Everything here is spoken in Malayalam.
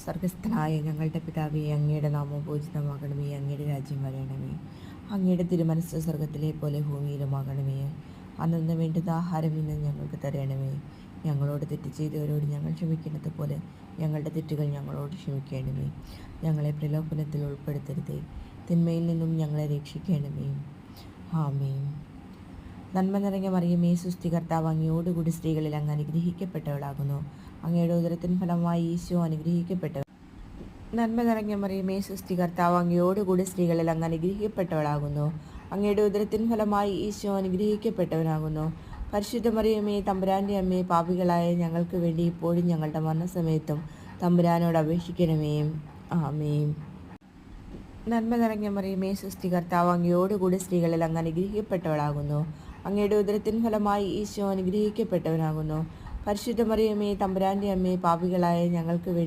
സ്വർഗസ്ഥനായ ഞങ്ങളുടെ പിതാവേ, അങ്ങയുടെ നാമം പൂജിതമാകണമേ. അങ്ങയുടെ രാജ്യം വരണമേ. അങ്ങയുടെ തിരുമനസ്സ് സ്വർഗത്തിലെ പോലെ ഭൂമിയിലുമാകണമേ. അന്നു വേണ്ടുന്ന ആഹാരം ഇന്ന് ഞങ്ങൾക്ക് തരണമേ. ഞങ്ങളോട് തെറ്റ് ചെയ്തവരോട് ഞങ്ങൾ ക്ഷമിക്കുന്നത് പോലെ ഞങ്ങളുടെ തെറ്റുകൾ ഞങ്ങളോട് ക്ഷമിക്കണമേ. ഞങ്ങളെ പ്രലോഭനത്തിൽ ഉൾപ്പെടുത്തരുതേ, തിന്മയിൽ നിന്നും ഞങ്ങളെ രക്ഷിക്കണമേ. ആമേൻ. നന്മ നിറഞ്ഞ മറിയമേ, സുസ്തി, കർത്താവ് അങ്ങയോടുകൂടി സ്ത്രീകളിൽ അങ്ങ് അനുഗ്രഹിക്കപ്പെട്ടവളാകുന്നു. അങ്ങയുടെ ഉദരത്തിൻ ഫലമായി ഈശോ അനുഗ്രഹിക്കപ്പെട്ടവൻ. നന്മ നിറഞ്ഞ മറിയമേ, സുസ്തി, കർത്താവ് അങ്ങയോടുകൂടി സ്ത്രീകളിൽ അങ്ങ് അനുഗ്രഹിക്കപ്പെട്ടവളാകുന്നു. അങ്ങയുടെ ഉദരത്തിൻ ഫലമായി ഈശോ അനുഗ്രഹിക്കപ്പെട്ടവനാകുന്നു. പരിശുദ്ധ മറിയമേ, തമ്പുരാൻ്റെ അമ്മേ, പാപികളായ ഞങ്ങൾക്ക് വേണ്ടി ഇപ്പോഴും ഞങ്ങളുടെ മരണസമയത്തും തമ്പുരാനോട് അപേക്ഷിക്കണമേ. ആമേൻ. നന്മ നിറഞ്ഞ മറിയമേ, സുസ്തി, കർത്താവ് അങ്ങയോടുകൂടി സ്ത്രീകളിൽ അങ്ങ് അനുഗ്രഹിക്കപ്പെട്ടവളാകുന്നു. അങ്ങയുടെ ഉദരത്തിൻ ഫലമായി ഈശോ അനുഗ്രഹിക്കപ്പെട്ടവനാകുന്നു. പരിശുദ്ധ മറിയമേ, തമ്പുരാൻ്റെ അമ്മേ, പാപികളായ ഞങ്ങൾക്ക് വേണ്ടി